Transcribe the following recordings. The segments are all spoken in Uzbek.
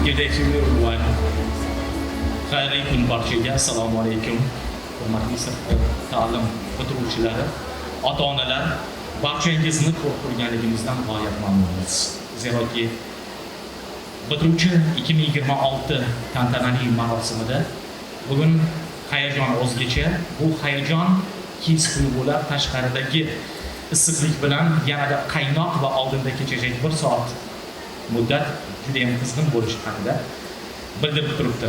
Good everyone. Xayrli kun barchaga. Assalomu alaykum. Hurmatli sinf ta'lim bitiruvchilari, ota-onalar, barchangizni ko'rib turganligimizdan g'oyat mamnunmiz. Zeroki bitiruvchi 2026 tantanali marosimida bugun hayajon o'zgacha. Bu hayajon his-tuyg'ular tashqaridagi issiqlik bilan yanada qaynoq va oldinda kechajak 1 soat muddat juda ham qizg'in bo'lishi haqida bildirib turibdi.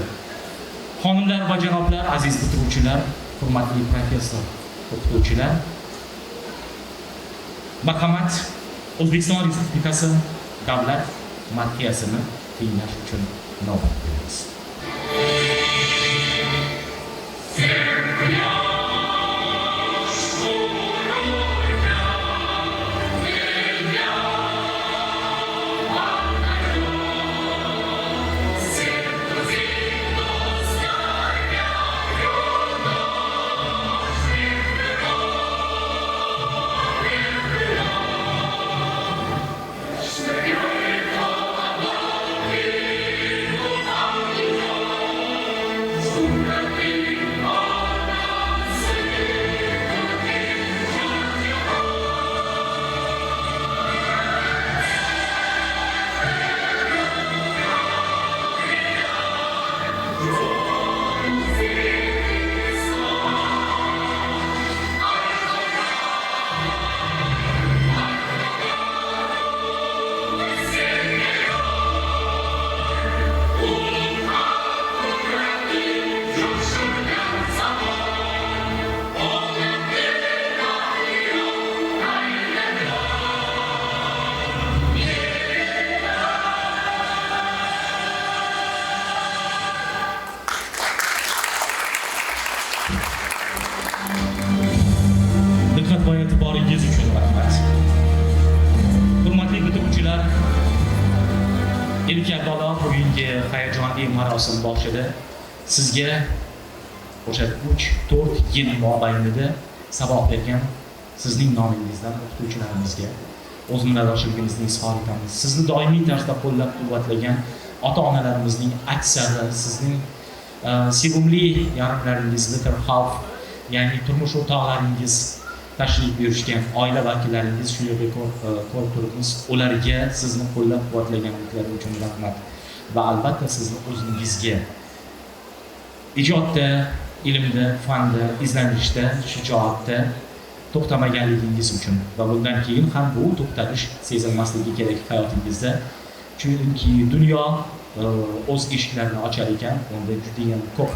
Xonimlar va janoblar, aziz bitiruvchilar, hurmatli professor o'qituvchilar, marhamat, O'zbekiston Respublikasi davlat madhiyasini tinglash uchun navbat beramiz. İlk avvalo bugungi hayajonli marosim boshida sizga o'sha 3-4 yil mobaynida saboq bergan sizning nomingizdan o'qituvchilarimizga o'z minnatdorchiligimizni izhor etamiz. Sizni doimiy tarzda qo'llab-quvvatlagan ota-onalarimizning aksari, sizning sevimli yarimlaringiz, Little Half, ya'ni turmush o'rtoqlaringiz tashrif buyurishgan oila vakillaringiz shu yerga ko'rib turibmiz. Ularga sizni qo'llab-quvvatlaganliklari uchun rahmat va albatta sizni o'zingizga ijodda, ilmda, fanda, izlanishda, shijoatda to'xtamaganligingiz uchun va bundan keyin ham bu to'xtalish sezilmasligi kerak hayotingizda. Chunki dunyo o'z eshiklarini ochar ekan, unda juda ham ko'p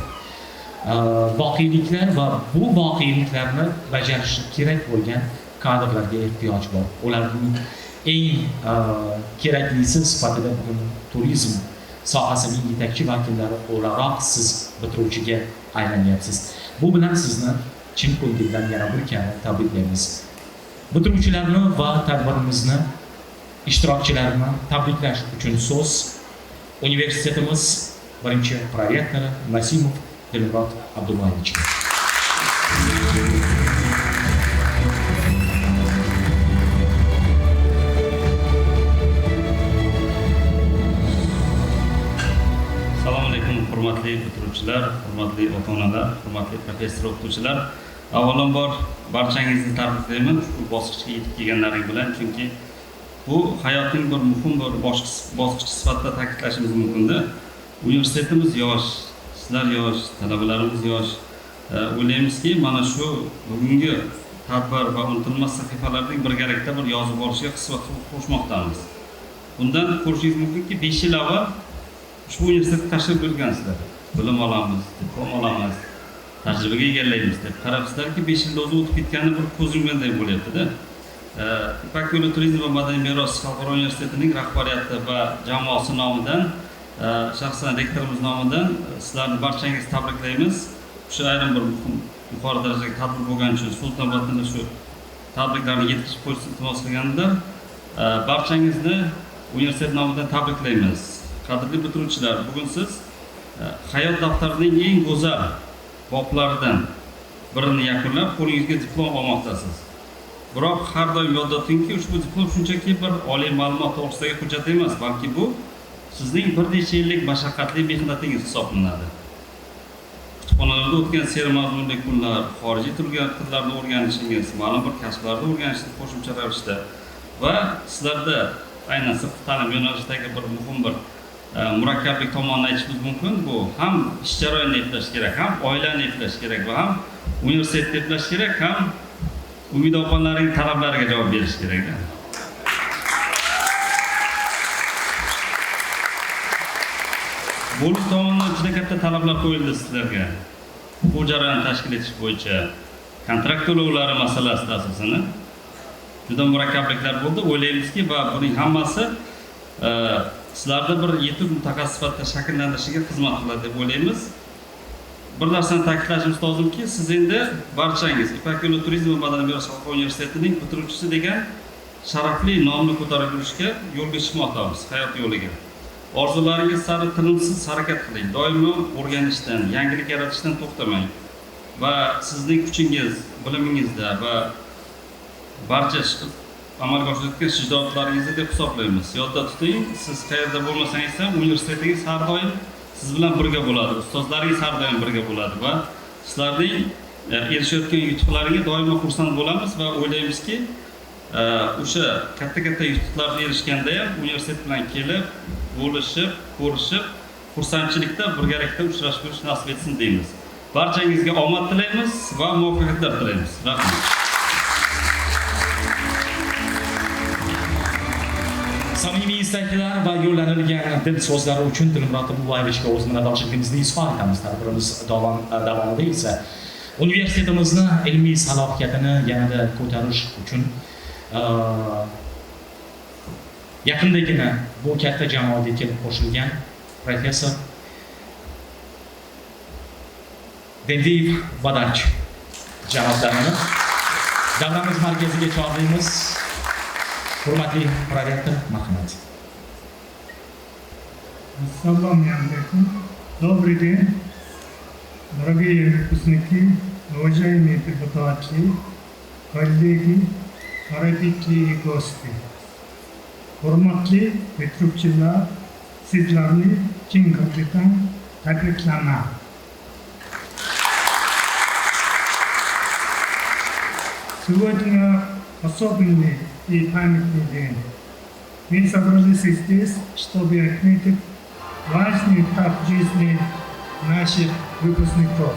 voqeliklar va bu voqeliklarni bajarishi kerak bo'lgan kadrlarga ehtiyoj bor. Ularning eng keraklisi sifatida bugun turizm sohasining yetakchi vakillari o'laroq siz bitiruvchiga aylanyapsiz. Bu bilan sizni chin ko'ngildan yana bir karra tabriklaymiz. Bitiruvchilarni va tadbirimizni ishtirokchilarini tabriklash uchun so'z universitetimiz birinchi prorektori Masimov Dilmurod Abdullayevich. Assalomu alaykum hurmatli bitiruvchilar, hurmatli ota-onalar, hurmatli professor o'qituvchilar. Avvalambor barchangizni tabriklayman ushbu bosqichga yetib kelganlaring bilan, chunki bu hayotning bir muhim bir bosqichi sifatida ta'kidlashimiz mumkinda. Universitetimiz yosh, sizlar yosh, talabalarimiz yosh. O'ylaymizki, mana shu bugungi tadbir va unutilmas sahifalarning birgalikda bir yozib borishiga qismat qo'shmoqdamiz. Bundan ko'rishingiz mumkinki, 5 yil avval ushbu universitetga tashrif buyurgansizlar. Bilim olamiz, diplom olamiz, tajribaga egallaymiz deb qarabsizlarki, 5 yilda o'zi o'tib ketgani bir ko'z yumganday bo'lyapti-da. Ipak yo'li turizm va madaniy meros xalqaro universitetining rahbariyati va jamoasi nomidan, shaxsan rektorimiz nomidan sizlarni barchangizni tabriklaymiz. Shu ayrim bir yuqori darajadagi tadbir bo'lgani uchun Sulton Vatanida shu tabriklarni yetkazib qo'yishni iltimos qilganimda, barchangizni universitet nomidan tabriklaymiz. Qadrli bitiruvchilar, bugun siz hayot daftarining eng go'zal boblaridan birini yakunlab, qo'lingizga diplom olmoqdasiz. Biroq har doim yodda tutingki, ushbu diplom shunchaki bir oliy ma'lumot to'g'risidagi hujjat emas, balki bu sizning bir necha yillik mashaqqatli mehnatingiz hisoblanadi. Kutubxonalarda o'tgan sermazmunli kunlar, xorijiy tillarni o'rganishingiz, ma'lum bir kasblarni o'rganishingiz qo'shimcha ravishda va sizlarda aynan sirtqi ta'lim yo'nalishidagi bir muhim bir murakkablik tomonini aytishimiz mumkin. Bu ham ish jarayonini eplash kerak, ham oilani eplash kerak va ham universitetni eplash kerak, ham Umida opalarning talablariga javob berish kerak. Bo'lish tomonidan juda katta talablar qo'yildi sizlarga. Bu jarayonni tashkil etish bo'yicha kontrakt to'lovlari masalasida asosan juda murakkabliklar bo'ldi. O'ylaymizki va buning hammasi sizlarni bir yetuk mutaxassis sifatida shakllantirishiga xizmat qiladi deb o'ylaymiz. Bir narsani ta'kidlashimiz lozimki, siz endi barchangiz Ipak yo'li turizm va madaniy meros universitetining bitiruvchisi degan sharafli nomni ko'tarib yurishga yo'lga chiqmoqdamiz, hayot yo'liga. Orzularingiz sari tinimsiz harakat qiling. Doimo o'rganishdan, yangilik yaratishdan to'xtamang. Va sizning kuchingiz, bilimingizda va barcha amalga oshirayotgan shijoatlaringizni deb hisoblaymiz. Yodda tuting, siz qayerda bo'lmasangiz ham universitetingiz har doim siz bilan birga bo'ladi. Ustozlaringiz har doim birga bo'ladi va sizlarning erishayotgan yutuqlaringizga doimo xursand bo'lamiz va o'ylaymizki, o'sha katta yutuqlarga erishganda ham universitet bilan kelib, bo'lishib, ko'rishib, xursandchilikda birgalikda uchrashib nasib etsin deymiz. Barchangizga omad tilaymiz va muvaffaqiyatlar tilaymiz. Rahmat. Samimiy istaklar va yo'llanilgan dil so'zlari uchun Dilmurod Abdullayevichga o'z minnatdorchiligimizni izhor etamiz. Tadbirimiz davomida esa universitetimizni ilmiy salohiyatini yanada ko'tarish uchun yaqindagina bu katta jamoaga kelib qo'shilgan professor Dendiyev Badarch janoblarini davramiz markaziga chorlaymiz. Hurmatli prorektor, marhamat. Ассаламу алейкум. Добрый день, дорогие выпускники, уважаемые преподаватели, коллеги, родители и гости. Hurmatli bitiruvchilar, sizlarni chin ko'kdan tabriklaman. Сегодня особенный и памятный день. Мы собрались здесь, чтобы отметить важный этап жизни наших выпускников.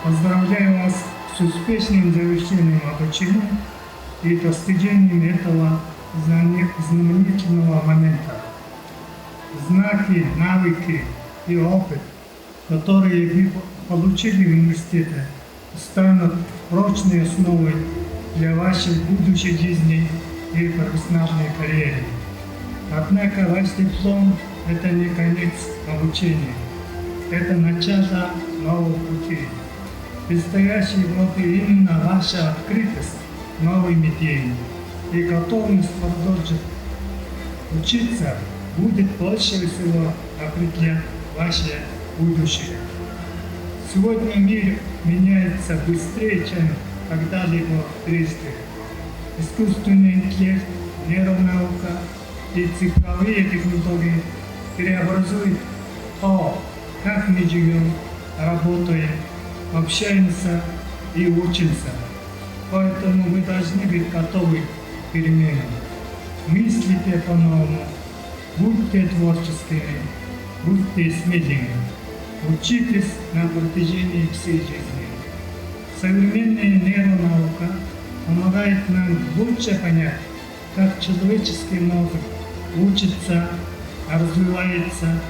Поздравляю вас с успешным завершением обучения и достижением этого знаменательного момента. Знаки, навыки и опыт, которые вы получили в университете, станут прочной основой для вашей будущей жизни и профессиональной карьеры. Однако ваш диплом – это не конец обучения, это начало нового пути. Предстоящие годы именно ваша открытость новым идеям и готовность продолжить учиться будет больше всего определять ваше будущее. Сегодня мир меняется быстрее, чем когда-либо прежде. Искусственный интеллект, нейронаука и цифровые технологии преобразуют то, как мы живем, работаем, общаемся и учимся. Поэтому мы должны быть готовы к переменам. Мыслите по-новому, будьте творческими, будьте смелыми. Учитесь на протяжении всей жизни. Современная нейронаука помогает нам лучше понять, как человеческий мозг учится, развивается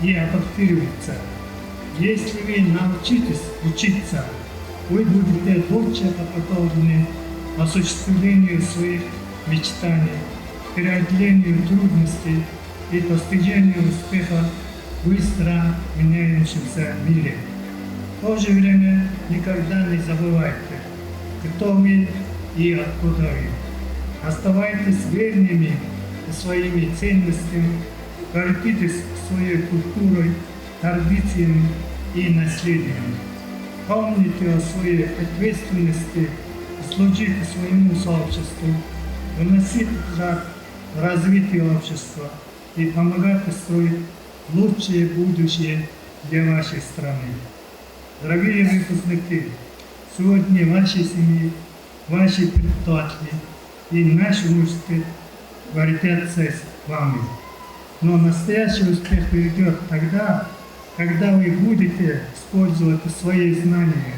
и адаптируется. Если вы научитесь учиться, вы будете лучше подготовлены к осуществлению своих мечтаний, преодолению трудностей и достижению успеха в быстро меняющемся мире. В то же время никогда не забывайте, кто вы и откуда вы. Оставайтесь верными своими ценностями, гордитесь своей культурой, традициями и наследием. Помните о своей ответственности, служите своему сообществу, вносите вклад в развитие общества и помогать строить лучшее будущее для вашей страны. Дорогие выпускники, сегодня ваши семьи, ваши преподаватели и наш университет гордятся с вами. Но настоящий успех придет тогда, когда вы будете использовать свои знания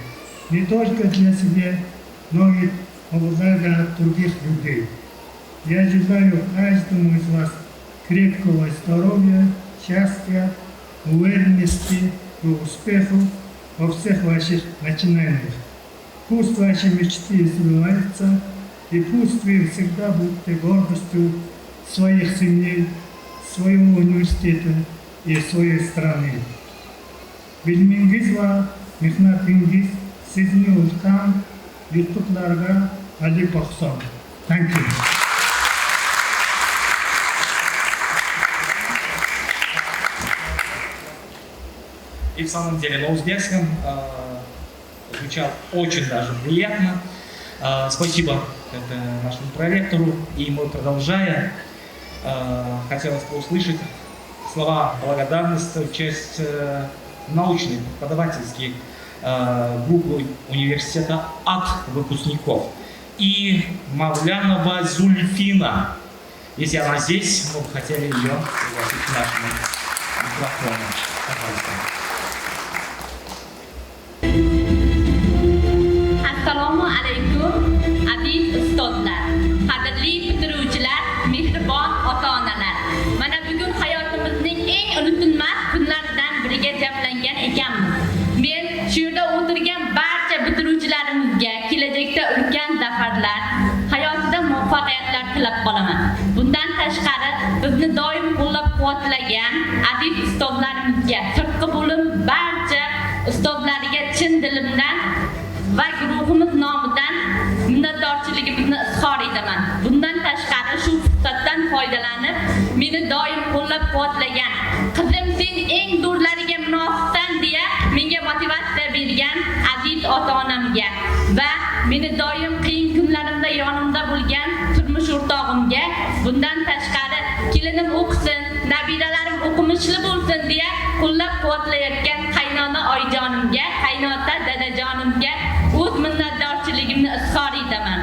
не только для себя, но и во благо других людей. Я желаю каждому из вас крепкого здоровья, счастья, уверенности и успехов во всех ваших начинаниях. Пусть ваши мечты сбываются, и пусть вы всегда будете гордостью своих семей, своего университета и своей страны. Bilmingiz va mehnatingiz sizni ulkan yutuqlarga olib borsin. Thank you. И в самом деле на узбекском звучало очень даже приятно. Спасибо нашему проректору. И мы, продолжая, хотелось бы услышать слова благодарности в честь научной преподавательской группы университета от выпускников. И Мавлянова Зульфина. Если она здесь, мы бы хотели ее пригласить к нашему микрофону. Пожалуйста. Assalomu alaykum, aziz ustozlar, qadrli bitiruvchilar, mehribon ota-onalar. Mana bugun hayotimizning eng unutilmas kunlaridan biriga jamlangan ekanmiz. Men shu yerda o'tirgan barcha bitiruvchilarimizga kelajakda ulkan zafarlar, hayotida muvaffaqiyatlar tilab qolaman. Bundan tashqari, bizni doim qo'llab-quvvatlagan aziz ustozlarimizga, sirtqi bo'lim barcha ustozlariga chin dilimdan va guruhimiz nomidan minnatdorchiligimizni izhor etaman. Bundan tashqari shu fursatdan foydalanib, meni doim qo'llab-quvvatlagan, qizim sen eng zo'rlariga munosibsan deya menga motivatsiya bergan aziz ota-onamga va meni doim qiyin kunlarimda yonimda bo'lgan turmush o'rtog'imga, bundan tashqari kelinim o'qisin, nabiralarim o'qimishli bo'lsin deya qo'llab-quvvatlayotgan qaynona oyijonimga, qaynota dadajonimga o'z minnatdorchiligimni izhor etaman.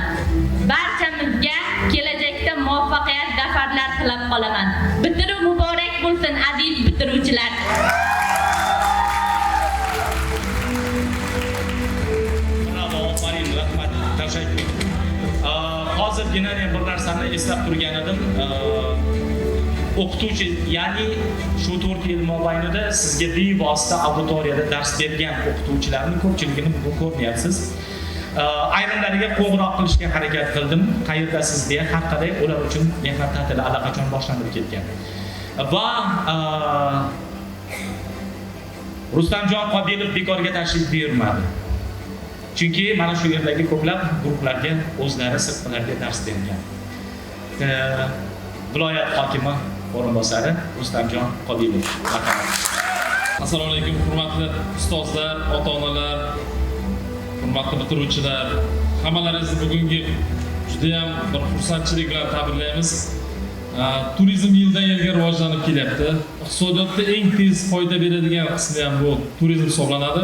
Barchamizga kelajakda muvaffaqiyat, zafarlar tilab qolaman. Bitiruv muborak bo'lsin aziz bitiruvchilar. Bravo, Marin, rahmat, tashakkur. Hozirgina men bir narsani eslab turgan edim. O'qituvchi, ya'ni shu 4 yil mobaynida sizga bevosita auditoriyada dars bergan o'qituvchilarning ko'pchiligini bugun ko'rmayapsiz. Ayrimlariga qo'ng'iroq qilishga harakat qildim. Qayerdasiz deya, har qalay ular uchun mehnat ta'tili allaqachon boshlanib ketgan. Va Rustamjon Qobilov bekorga tashrif buyurmadi. Chunki mana shu yerdagi ko'plab guruhlarga o'zlari sirtqilarga dars bergan. Viloyat hokimi o'rinbosari Rustamjon Qobilov. Assalomu alaykum, hurmatli ustozlar, ota-onalar, hurmatli bitiruvchilar. Hammalaringizni bugungi juda ham bir xursandchilik bilan tabriklaymiz. Turizm yildan yilga rivojlanib kelyapti. Iqtisodiyotda eng tez foyda beradigan qismi ham bu turizm hisoblanadi.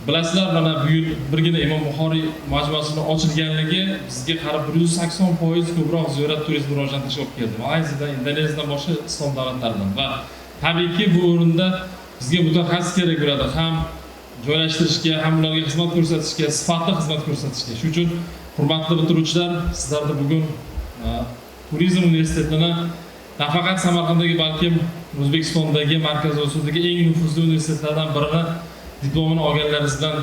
Bilasizlar, mana bu yil birgina Imom Buxoriy majmuasini ochilganligi bizga qarab 180% ko'proq ziyorat turizmi rivojlantirishga olib keldi. Malayziyadan, Indoneziyadan boshqa islom davlatlaridan va tabiiyki bu o'rinda bizga mutaxassis kerak bo'ladi, ham joylashtirishga, ham ularga xizmat ko'rsatishga, sifatli xizmat ko'rsatishga. Shuning uchun hurmatli bitiruvchilar, sizlarni bugun turizm universitetini nafaqat Samarqanddagi, balkim O'zbekistondagi, Markaziy Osiyodagi eng nufuzli universitetlardan birini diplomini olganlaringiz bilan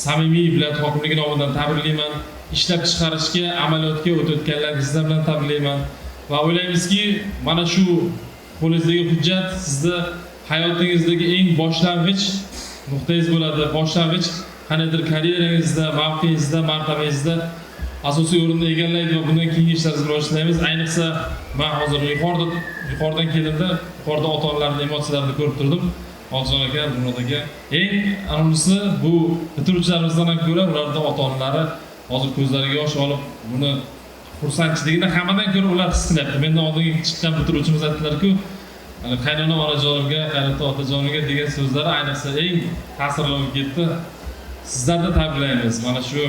samimiy viloyat hokimligi nomidan tabriklayman. Ishlab chiqarishga, amaliyotga o'tayotganlaringiz bilan tabriklayman va o'ylaymizki, mana shu qo'lingizdagi hujjat sizni hayotingizdagi eng boshlang'ich nuqtangiz bo'ladi. Boshlang'ich qanaqadir karyerangizda, mavqeingizda, martabangizda asosiy o'rinni egallaydi va bundan keyingi ishlaringizni rivojlantiramiz. Ayniqsa, men hozir yuqoridan keldimda, yuqorida ota-onalarning emotsiyalarini ko'rib turdim. Hozir aka, Murod aka, eng anomisi bu bitiruvchilarimizdan ham ko'ra ularning ota-onalari hozir ko'zlariga yosh olib, buni xursandchiligini hammadan ko'ra ular his qilyapti. Mendan oldingi chiqqan bitiruvchimiz aytdilar-ku, Hani qaynona onajonimga, qaynota otajonimga degan so'zlar ayniqsa eng ta'sirli bo'lib ketdi. Sizlarni tabriklaymiz. Mana shu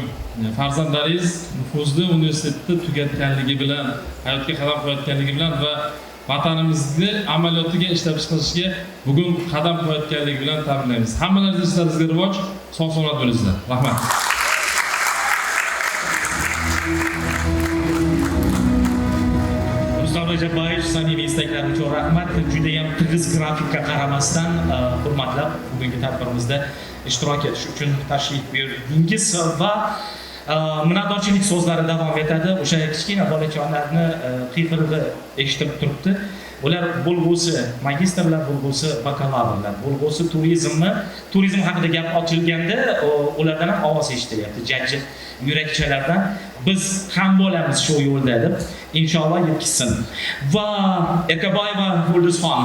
farzandlaringiz nufuzli universitetni tugatganligi bilan, hayotga qadam qo'yayotganligi bilan va vatanimizni amaliyotiga ishlab chiqarishga bugun qadam qo'yayotganligi bilan tabriklaymiz. Hammalaringiz ishlaringizga rivoj, sog'-salomat bo'linglar. Rahmat. Rustam Rajaboyev, samimiy istaklarim uchun rahmat. Juda ham tig'iz grafikka qaramasdan hurmatlab bugungi tadbirimizda ishtirok etish uchun tashrif buyurdingiz va minnatdorchilik so'zlari davom etadi. O'sha kichkina bolajonlarni qiyqirig'i eshitilib turibdi. Ular bo'lg'usi magistrlar, bo'lg'usi bakalavrlar, bo'lg'usi turizm haqida gap ochilganda ulardan ham ovoz eshitilyapti. Jajji yurakchalardan biz ham bo'lamiz shu yo'lda deb inshaalloh yetkazsin. Va Erkaboyeva Yulduzxon.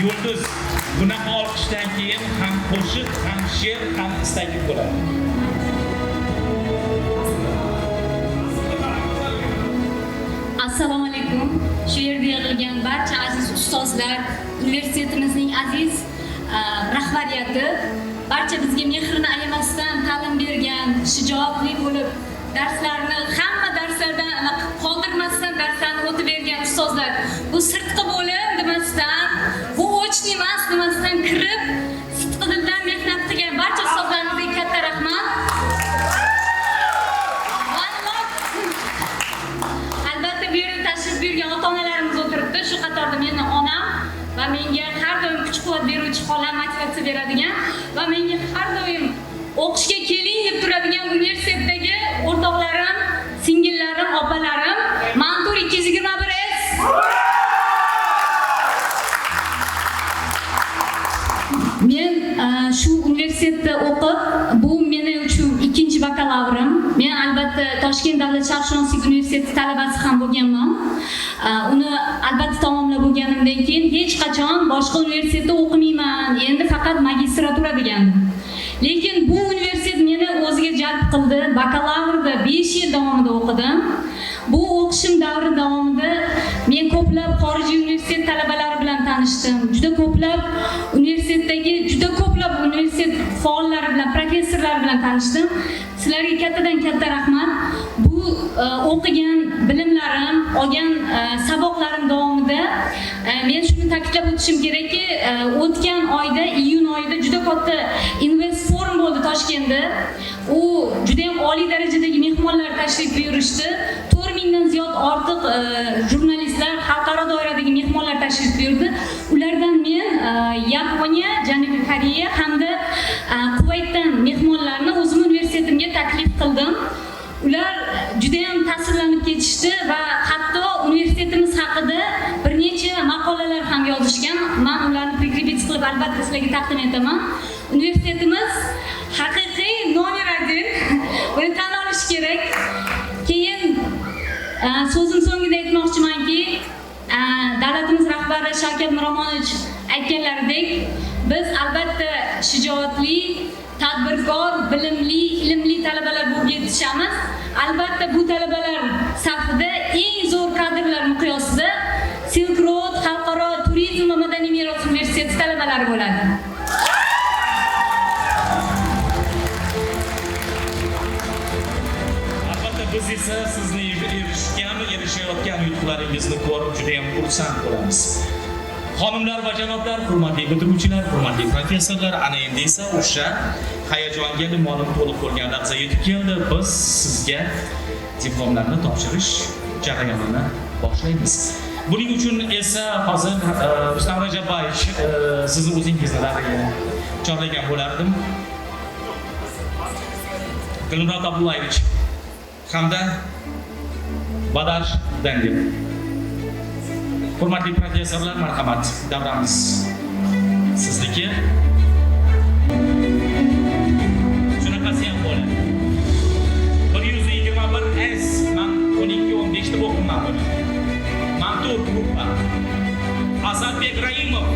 Yulduz bunaqa olqishdan keyin ham qo'shiq, ham she'r, ham istakli bo'ladi. Assalomu alaykum. Shu yerda yig'ilgan barcha aziz ustozlar, universitetimizning aziz rahbariyati, barcha bizga mehrini ayamasdan ta'lim bergan, shijoatli bo'lib darslarni hamma darslardan qoldirmasdan darslarni o'tib bergan ustozlar, bu sirtqi bo'lim demasdan, bu o'chni emas demasdan kirib, sidqi dildan mehnat qilgan barcha ustozlarimizga katta rahmat. Albatta bu yerga tashrif buyurgan ota-onalarimiz o'tiribdi. Shu qatorda meni onam va menga har doim kuch-quvvat beruvchi, xolam motivatsiya beradigan va menga har doim o'qishga keling deb turadigan universitetdagi o'rtoqlarim, singillarim, opalarim, Mantur 221S. Men shu universitetda o'qib, bu meni uchun ikkinchi bakalavrim. Men albatta Toshkent davlat sharqshunoslik universiteti talabasi ham bo'lganman. Uni albatta tamomlab bo'lganimdan keyin hech qachon boshqa universitetda o'qimayman. Endi faqat magistratura degandim. Lekin bu universitet meni o'ziga jalb qildi. Bakalavrda 5 yil davomida o'qidim. Bu o'qishim davri davomida men ko'plab xorijiy universitet talabalari bilan tanishdim. Juda ko'plab universitet faollari bilan, professorlar bilan tanishdim. Sizlarga kattadan katta rahmat. Bu o'qigan bilimlarim, olgan saboqlarim davomida men shuni ta'kidlab o'tishim kerakki, o'tgan oyda, iyun oyida juda katta Invest Forum bo'ldi Toshkentda. U juda ham oliy darajadagi mehmonlar tashrif buyurishdi. 4000 dan ziyod ortiq jurnalistlar, xalqaro doiradagi mehmonlar tashrif buyurdi. Ulardan men Yaponiya, Janubiy Koreya hamda Kuvaytdan mehmonlarni o'zim universitetimga taklif qildim. Ular juda ham ta'sirlanib ketishdi va hatto universitetimiz haqida bir necha maqolalar ham yozishgan. Men ularni prikrebit qilib albatta sizlarga taqdim etaman. Universitetimiz haqiqiy nomer 1. Buni tan olish kerak. Keyin so'zim so'ngida aytmoqchimanki, davlatimiz rahbari Shavkat Miromonovich aytganlaridek, biz albatta shijoatli, tadbirkor, bilimli, ilmli talabalar bo'lib yetishamiz. Albatta bu talabalar safida eng zo'r kadrlar miqyosida Silk Road Xalqaro turizm va madaniy meros universiteti talabalari bo'ladi. Albatta biz esa sizni erishayotgan yutuqlaringizni ko'rib juda ham xursand bo'lamiz. Xonimlar va janoblar, hurmatli bitiruvchilar, hurmatli professorlar, ana endi esa o'sha hayajonga limonim to'lib bo'lgan lahza yetib keldi. Biz sizga diplomlarni topshirish jarayonini boshlaymiz. Buning uchun esa hozir Rustam Rajaboyev sizni o'zingizni davriga chorlagan bo'lardim. Dilmurod Abdullayevich hamda Badar Dandiyev. Hurmatli professorlar, marhamat, davramiz sizniki. Shunaqasi ham bo'ladi. 121S, men 12-15 ta o'qiyman buni. Mantur gruppa. Asadbek Raimov.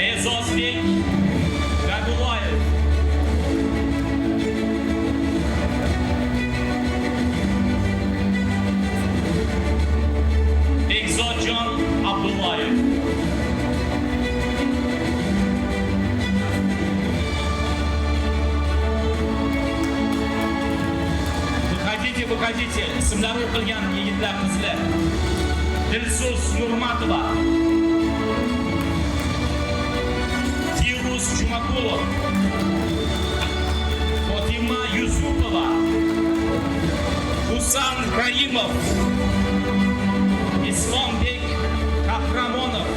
E'zozbek rukovodитель ismlari o'qilgan yigitlarimizlar Dilso'z Nurmatova, Firuz Jumakulov, Fotima Yusupova, Husan Raimov, Islombek Kahramonov,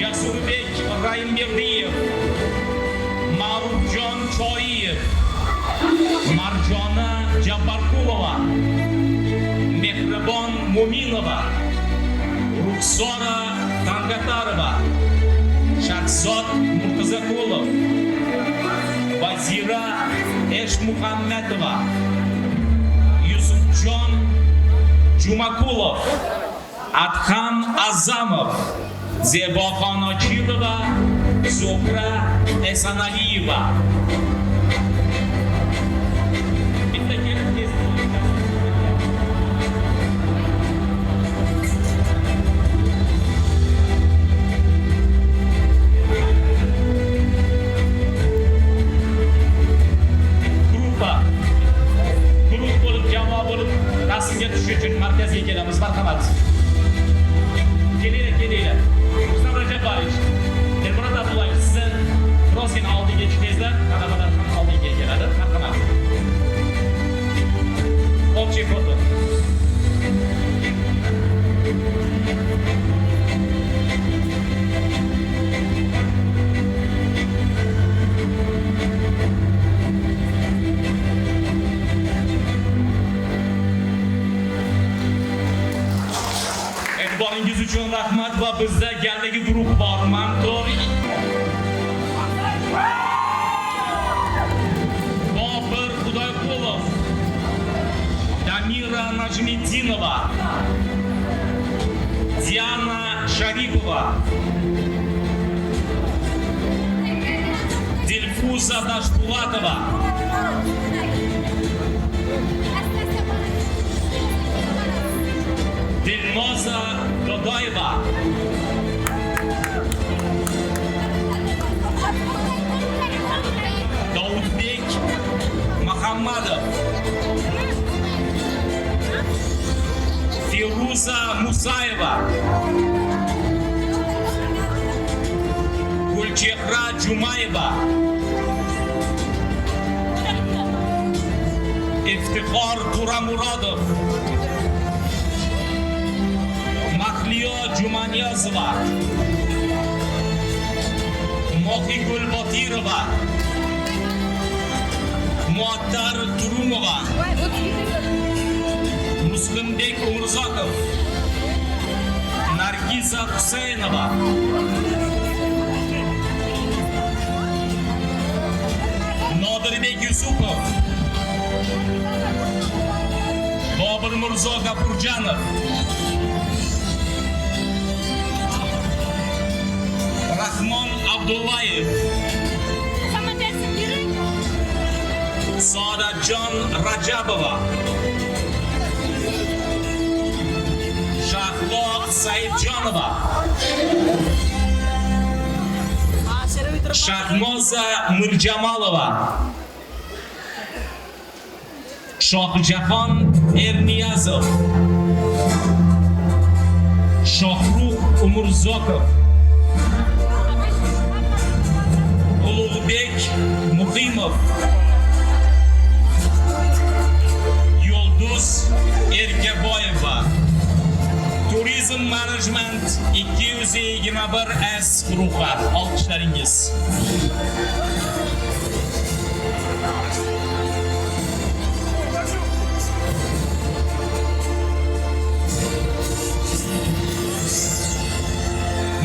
Jasurbek Raimberdiyev, Ma'rufjon Choiyev, Marjona Jabbarkulova, Mehribon Mo'minova, Ruxsora Tangatarova, Shahzod Murtazaqulov, Vazira Eshmuhammadova, Yusufjon Jumakulov, Adham Azamov, Zeboxon Ochilova, Zuhra Esanaliyeva. Rasmga tushish uchun markazga kelamiz. Marhamat. Kelinglar. Rustam Rajabovich, Elmurod Abdullayev, sizni birozgina oldiga chiqingizlar. Talabalar ham oldiga keladi. Marhamat. Общий foto. E'tiboringiz uchun rahmat va bizda galdagi guruh bor. Mantor Bobir Xudoyqulov, Damira Najmiddinova, Diana Sharipova, Dilfuza Dashpulatova, Dilnoza Dodoyeva, Davudbek Muhammadov, Firuza Musayeva, Gulchehra Jumayeva, Iftixor Turamurodov, Mahliyo Jumaniyozova, Mohigul Botirova, Muattar Turumova, Muslimbek Umurzoqov, Nargiza Husaynova, Nodirbek Yusupov, Bobir Mirzo Gapurjanov, Rahmon Abdullayev, Saodatjon Rajabova, Shahlo Saidjonova, Shahnoza Mirjamalova, Shohjahon Erniyazov, Shohruh Umurzoqov, Ulug'bek Muqimov, Yulduz Erkaboyeva, Turizm Management 221S guruhi. Olqishlaringiz.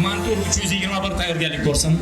Mantur 321 tayyorgarlik ko'rsin.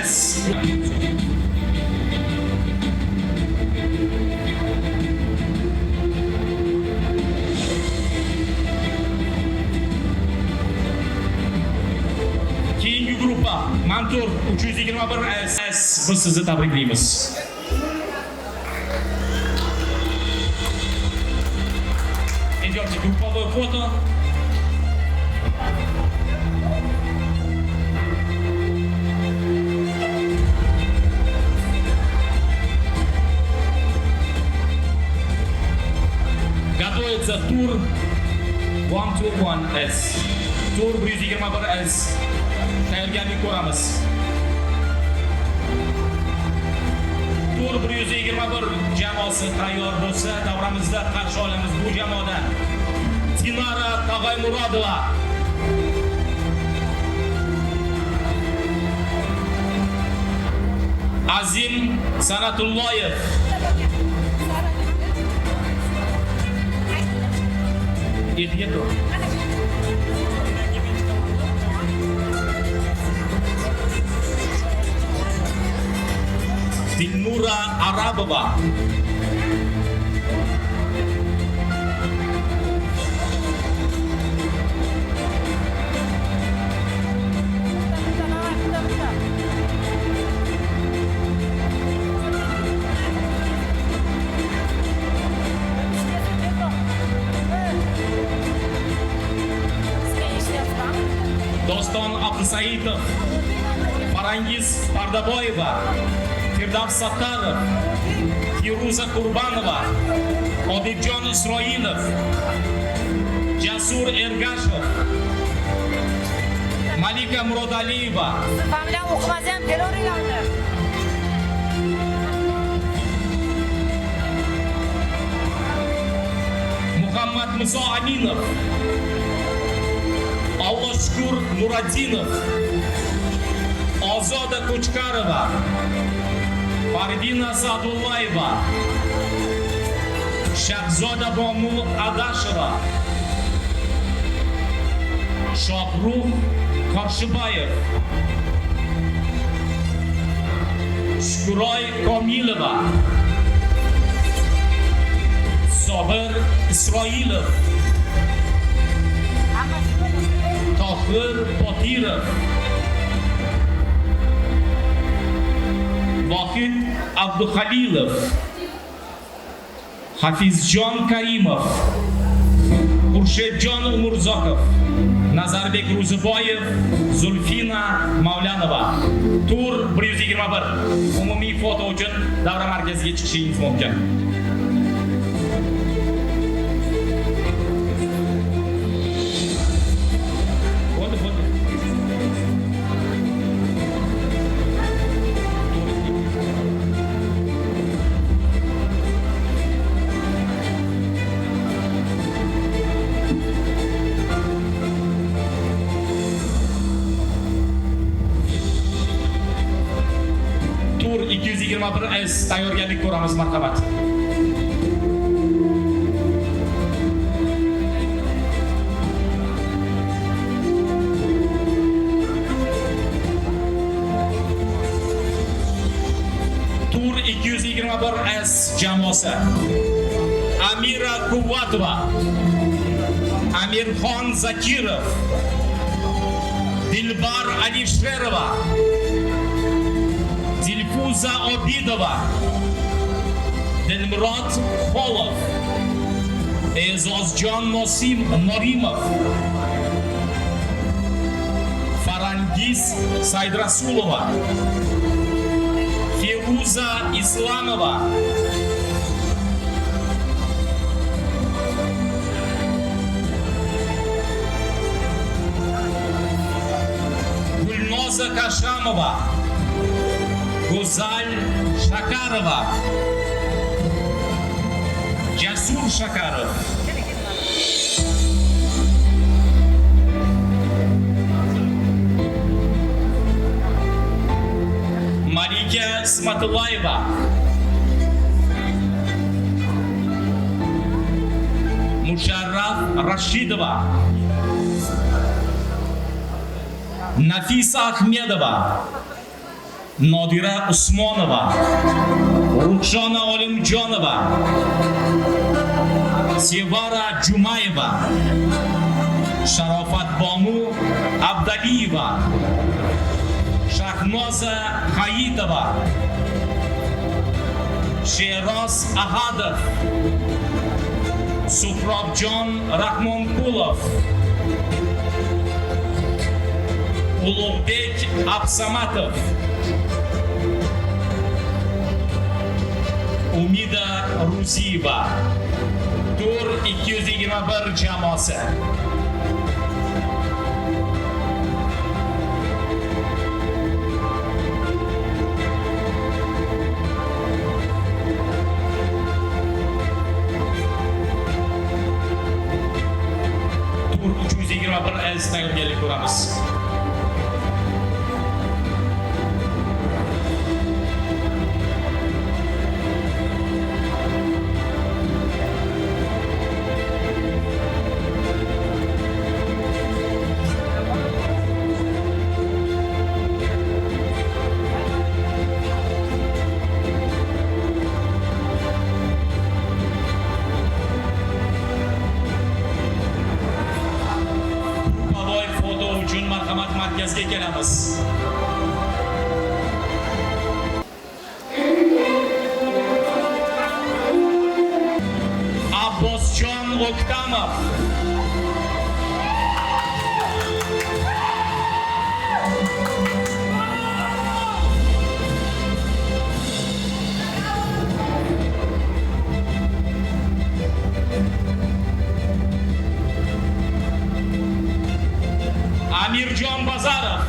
S. Keyingi gruppa Mantur 321 S. Biz sizni tabriklaymiz. Идемте групповое фото. Готовится тур 121S. Тур 121S. Tayyorgarlik ko'ramiz. Tur 121 jamoasi tayyor bo'lsa, davramizda qarshi olamiz bu jamoadan Tinara Tog'aymurodova, Azim Sanatulloyev, Dilnura Arabova, Doston Abdusaidov, Farangiz Pardaboyeva, Firdavs Sattarov, Firuza Qurbanova, Odiljon Isroilov, Jasur Ergashov, Malika Murodaliyeva, Familia o'qimasam terroringlarni. Muhammad Muso Aminov, Alloshkur Nuradinov, Ozoda Ko'chkarova, Faridina Sa'dullayeva, Shahzoda Bomu Adasheva, Shohrux Qorshibayev, Shukuroy Komilova, Sobir Isroilov, Tohir Botirov, Vohid Abduhalilov, Hafizjon Karimov, Xurshedjon Umurzoqov, Nazarbek Ruziboyev, Zulfina Mavlanova. Tur 121. Umumiy foto uchun davra markaziga chiqishingiz mumkin. Tur 221S tayyorgarlik ko'ramiz, marhamat. Tur 221S jamoasi Amira Quvvatova, Amirxon Zakirov, Dilbar Alisherova, Dilfuza Obidova, Dilmurod Xolov, E'zozjon Norimov, Farangiz Saydrasulova, Feruza Islamova, Gulnoza Kashamova, Go'zal Shakarova, Jasur Shakarov, Malika Ismatullayeva, Musharraf Rashidova, Nafisa Ahmedova, Nodira Usmonova, Ruxshona Olimjonova, Sevara Jumayeva, Sharofat Bomu Abdaliyeva, Shahnoza Hayitova, Sheroz Ahadov, Suhrobjon Rahmonqulov, Ulug'bek Absamatov, Umida Ruziyeva, Tur 221 jamoasi. Tur 321 aziz tayyorgarlik ko'ramiz. Markazga kelamiz. Abbosjon O'ktamov, Amirjon Bazarov,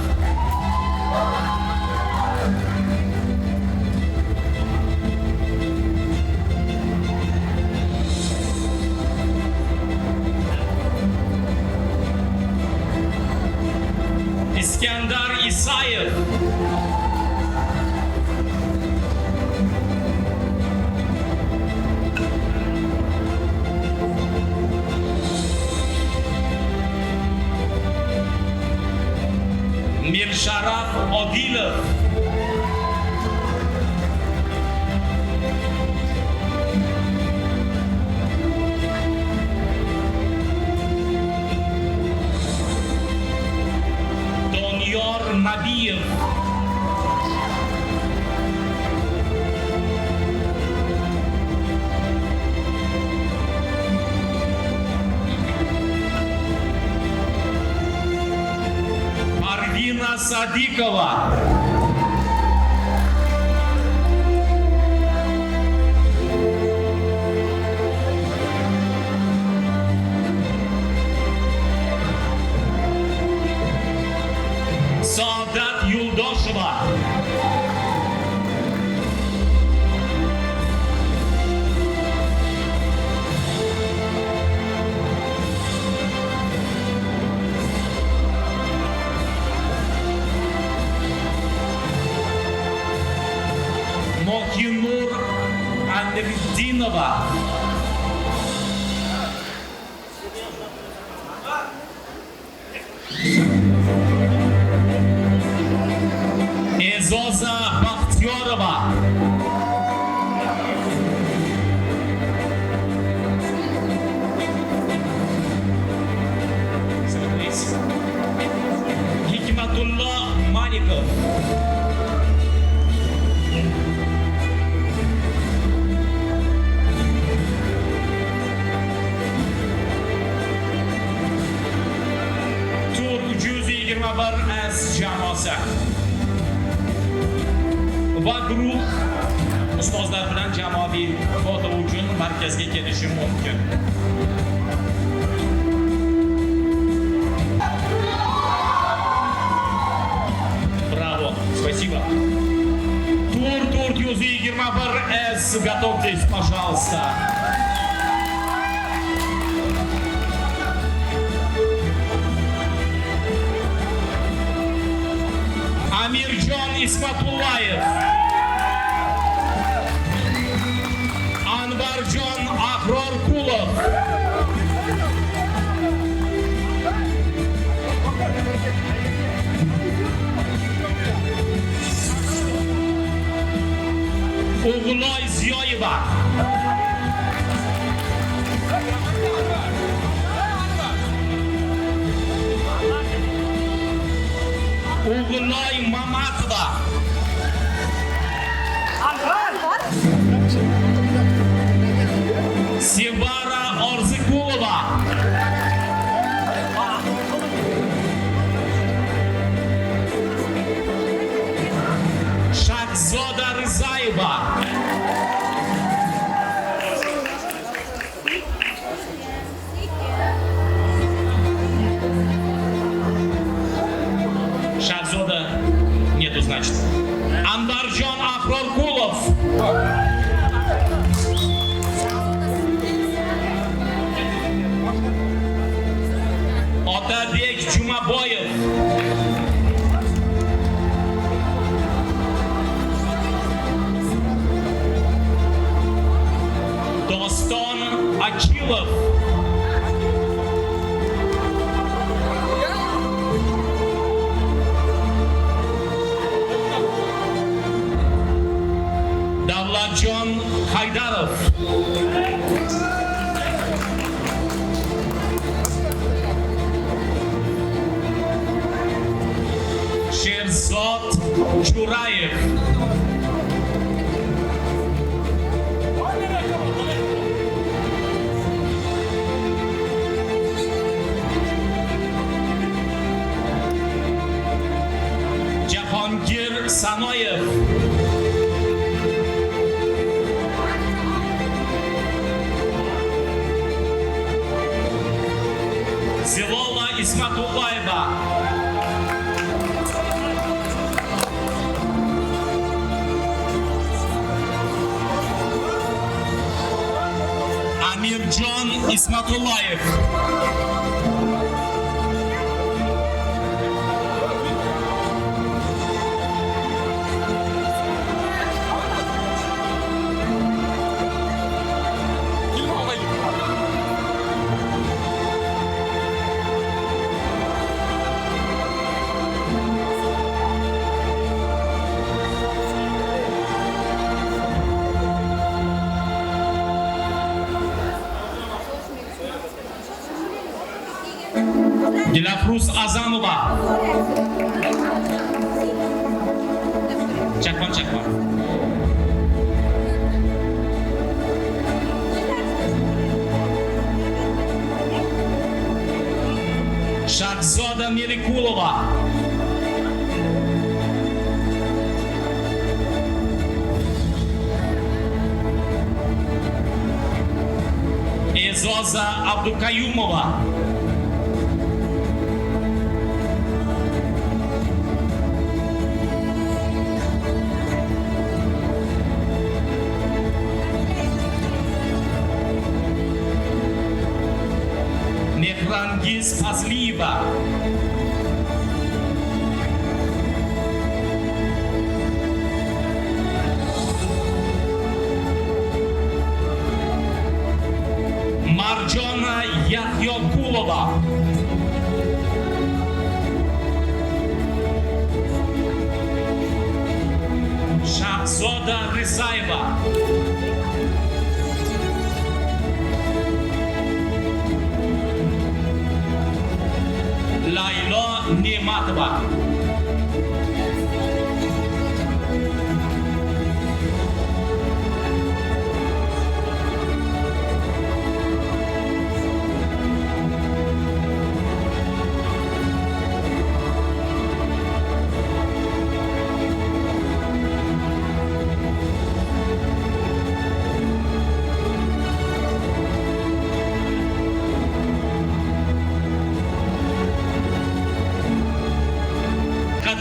Iskandar Isayev, Mirsharaf Odilov, Doniyor Nabiyev, Parvina Sadikova, Saodat Yo'ldosheva, Mokinur Andriddinova, Ezoza Baxtiyorova, Hikmatullo Malikov, Tur 321 aziz jamoasi va guruh ustozlar bilan jamoaviy foto uchun markazga kelishi mumkin. Bravo, спасибо. Тур 421S, готовьтесь, пожалуйста. Amirjon Ismatullayev, Anvarjon Ahrorqulov, O'g'loy Ziyoyeva. O'g'loy Mamatova. Sevara Orziqulova. Shahzoda Rizayeva. Shahzoda нету, значит. Anvarjon Ahrorqulov. Otabek Jumaboyev. Doston Akilov. Davlatjon Haydarov. Sherzod Jo'rayev. Jahongir Sanoyev. Zilola Ismatullayeva. Amirjon Ismatullayev. Dilafruz Azamova. Chakman. Shahzoda Melikulova. Ezoza Abdukayumova. Mehrangiz Fazliyeva. Marjona Yahyoqulova. Shahzoda Rizayeva. Laylo Ne'matova.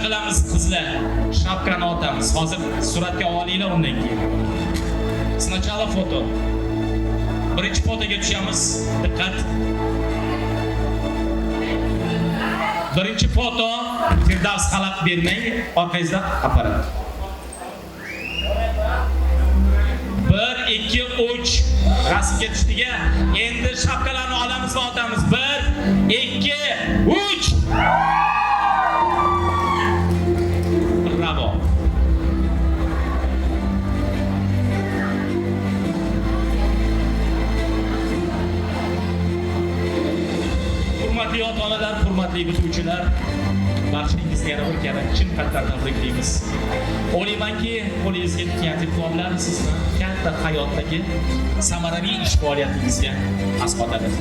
Qilamiz qizlar, shapkani otamiz. Hozir suratga olinglar undan keyin. Sначала foto. Birinchi fotoga tushamiz. Diqqat. Birinchi foto, Firdavs xalaq bermang, orqangizda apparat. 1 2 3 rasmga tushdiga. Endi shapkalarni olamiz va otamiz. 1 2 3. Bravo. Hurmatli ota-onalar, hurmatli bitiruvchilar, barchangizni yana bir karra chin qalbdan tabriklaymiz. O'ylaymanki, qo'lingizga tutgan diplomlar sizni katta hayotdagi samarali ish faoliyatingizga asqotadi.